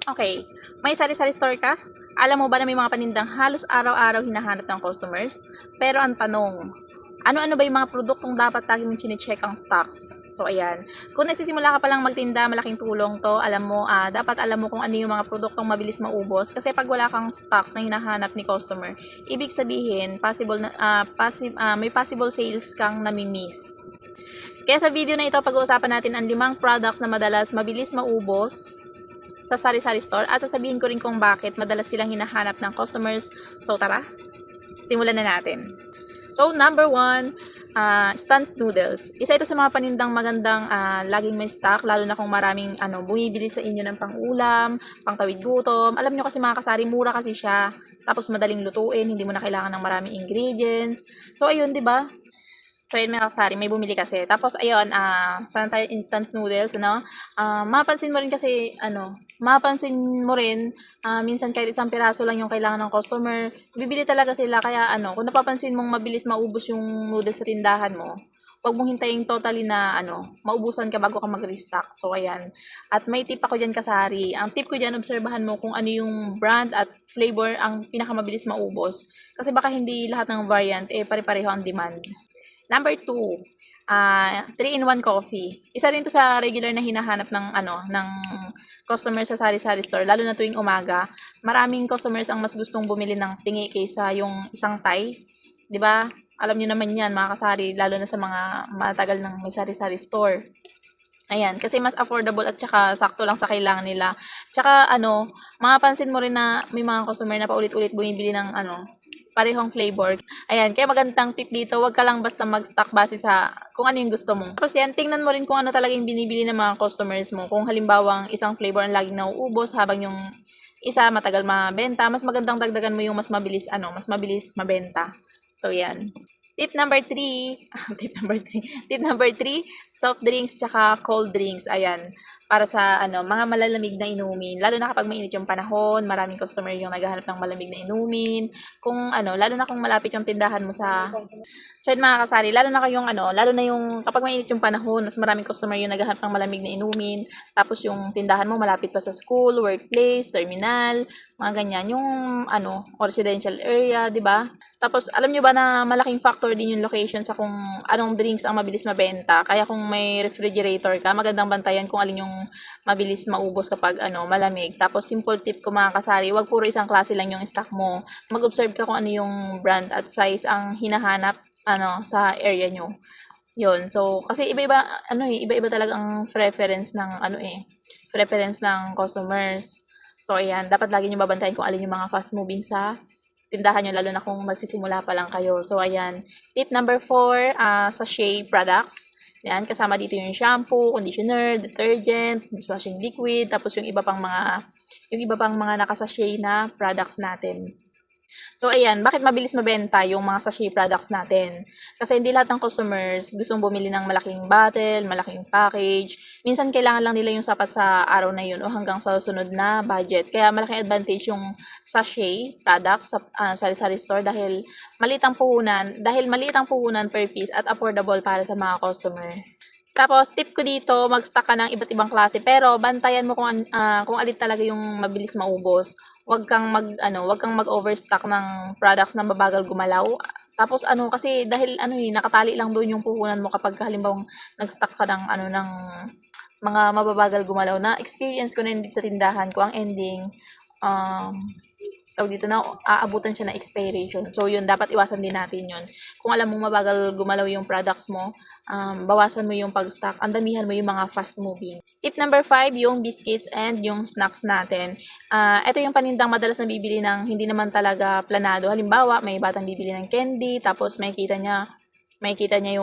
Okay, may sari-sari store ka? Alam mo ba na may mga panindang halos araw-araw hinahanap ng customers? Pero ang tanong, ano-ano ba yung mga produktong dapat lagi mong chine-check ang stocks? So, ayan. Kung nagsisimula ka pa lang magtinda, malaking tulong to. Alam mo, dapat alam mo kung ano yung mga produktong mabilis maubos. Kasi pag wala kang stocks na hinahanap ni customer, ibig sabihin, may possible sales kang nami-miss. Kaya sa video na ito, pag-uusapan natin ang 5 products na madalas mabilis maubos sa sari-sari store at sasabihin ko rin kung bakit madalas silang hinahanap ng customers. So tara, simulan na natin. So number 1, instant noodles. Isa ito sa mga panindang magandang laging may stock, lalo na kung maraming bumibili sa inyo ng pang-ulam, pang-tawid gutom. Alam nyo kasi mga kasari, mura kasi siya. Tapos madaling lutuin, hindi mo na kailangan ng maraming ingredients. So ayun, 'di ba? So, yun mga kasari, may bumili kasi. Tapos, ayun, saan tayo instant noodles, ano? Mapansin mo rin kasi, minsan kahit isang piraso lang yung kailangan ng customer, bibili talaga sila. Kaya, kung napapansin mong mabilis maubos yung noodles sa tindahan mo, huwag mong hintayin totally na, maubusan ka bago ka mag-restock. So, ayan. At may tip ako dyan, kasari. Ang tip ko dyan, obserbahan mo kung ano yung brand at flavor ang pinakamabilis maubos. Kasi baka hindi lahat ng variant, pare-pareho ang demand. Number 2, 3-in-1 coffee. Isa rin to sa regular na hinahanap ng customer sa sari-sari store, lalo na tuwing umaga. Maraming customers ang mas gustong bumili ng tingi kaysa yung isang Thai. 'Di ba? Alam niyo naman 'yan, mga kasari, lalo na sa mga matagal ng may sari-sari store. Ayan, kasi mas affordable at saka sakto lang sa kailangan nila. Tsaka mapapansin mo rin na may mga customer na paulit-ulit bumibili ng parehong flavor. Ayan, kaya magandang tip dito, wag ka lang basta mag-stock base sa kung ano yung gusto mo. Tapos yan, tingnan mo rin kung ano talaga yung binibili ng mga customers mo. Kung halimbawang isang flavor ang laging nauubos habang yung isa matagal mabenta, mas magandang dagdagan mo yung mas mabilis mabenta. So yan. Tip number 3, Tip number 3, soft drinks tsaka cold drinks. Ayan, para sa mga malalamig na inumin. Lalo na kapag mainit yung panahon, maraming customer yung naghahanap ng malamig na inumin. Kung lalo na kung malapit yung tindahan mo sa mga kasari, lalo na yung kapag mainit yung panahon, mas maraming customer yung naghahanap ng malamig na inumin. Tapos yung tindahan mo malapit pa sa school, workplace, terminal, mga ganyan. Yung residential area, 'di ba? Tapos alam nyo ba na malaking factor din yung location sa kung anong drinks ang mabilis mabenta. Kaya kung may refrigerator ka, magandang bantayan kung alin yung mabilis maubos kapag malamig. Tapos simple tip ko mga kasari, wag puro isang klase lang yung stock mo. Mag-observe ka kung ano yung brand at size ang hinahanap sa area nyo. Yun. So, kasi iba-iba talaga ang preference ng customers. So, ayan, dapat lagi nyo babantayan kung alin yung mga fast moving sa tindahan nyo, lalo na kung magsisimula pa lang kayo. So, ayan. Tip number 4, sachet products. Yan, kasama dito yung shampoo, conditioner, detergent, dishwashing liquid, tapos yung iba pang mga nakasachet na products natin. So, ayan, bakit mabilis mabenta yung mga sachet products natin? Kasi hindi lahat ng customers gustong bumili ng malaking bottle, malaking package. Minsan, kailangan lang nila yung sapat sa araw na yun o hanggang sa sunod na budget. Kaya, malaking advantage yung sachet products sa sari-sari store dahil maliit ang puhunan per piece at affordable para sa mga customer. Tapos, tip ko dito, mag-stock ka ng iba't ibang klase, pero bantayan mo kung alin talaga yung mabilis maubos. Wag kang mag-overstock ng products na mabagal gumalaw. Tapos kasi dahil nakatali lang doon yung puhunan mo kapag halimbawa nag-stock ka ng mga mababagal gumalaw. Na experience ko na yun dito sa tindahan ko, ang ending tawag dito na aabutan siya ng expiration. So yun, dapat iwasan din natin yun. Kung alam mo mabagal gumalaw yung products mo, bawasan mo yung pag-stock, andamihan mo yung mga fast moving. Tip number 5, yung biscuits and yung snacks natin. Ito yung panindang madalas na bibili ng hindi naman talaga planado. Halimbawa, may batang bibili ng candy, tapos makikita niya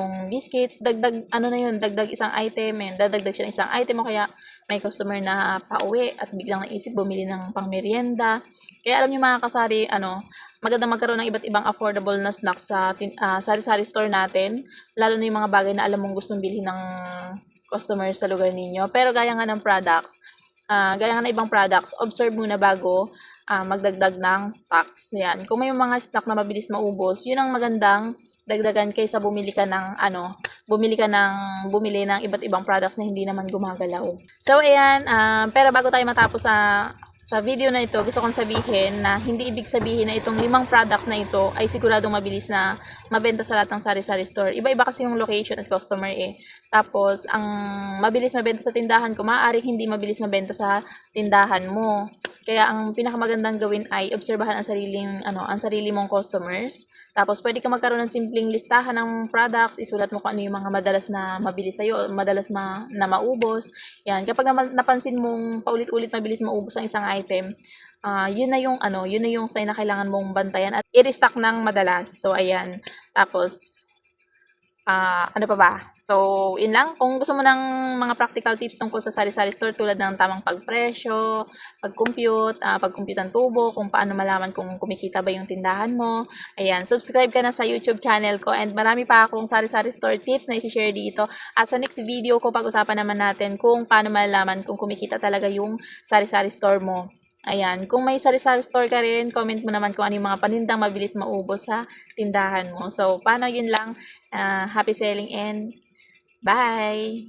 yung biscuits, dagdag isang item, dadagdag siya ng isang item, o kaya may customer na pauwi at biglang naisip bumili ng pangmeryenda. Kaya alam niyo mga kasari, maganda magkaroon ng iba't ibang affordable na snacks sa sari-sari store natin, lalo na yung mga bagay na alam mong gustong bilhin ng customers sa lugar ninyo. Pero gaya nga ng ibang products, observe muna bago magdagdag ng stocks. Yan. Kung may mga stock na mabilis maubos, yun ang magandang dagdagan kaysa bumili ng iba't ibang products na hindi naman gumagalaw. So ayan, pero bago tayo matapos sa video na ito, gusto kong sabihin na hindi ibig sabihin na itong 5 products na ito ay siguradong mabilis na mabenta sa lahat ng sari-sari store. Iba-iba kasi yung location at customer eh. Tapos, ang mabilis mabenta sa tindahan ko, maaaring hindi mabilis mabenta sa tindahan mo. Kaya ang pinakamagandang gawin ay obserbahan ang sarili mong customers. Tapos pwede ka magkaroon ng simpleng listahan ng products, isulat mo kung ano yung mga madalas na mabilis sa'yo, madalas na maubos. Yan, kapag napansin mong paulit-ulit mabilis maubos ang isang item, yun na yung sign na kailangan mong bantayan at i-restock ng madalas. So ayan. Tapos ano pa ba? So, yun lang. Kung gusto mo ng mga practical tips tungkol sa sari-sari store tulad ng tamang pagpresyo, pag-compute ng tubo, kung paano malaman kung kumikita ba yung tindahan mo. Ayan, subscribe ka na sa YouTube channel ko and marami pa akong sari-sari store tips na i-share dito. At sa next video ko, pag-usapan naman natin kung paano malalaman kung kumikita talaga yung sari-sari store mo. Ayan, kung may sari-sari store ka rin, comment mo naman kung ano yung mga panindang mabilis maubos sa tindahan mo. So, paano yun lang. Happy selling and bye!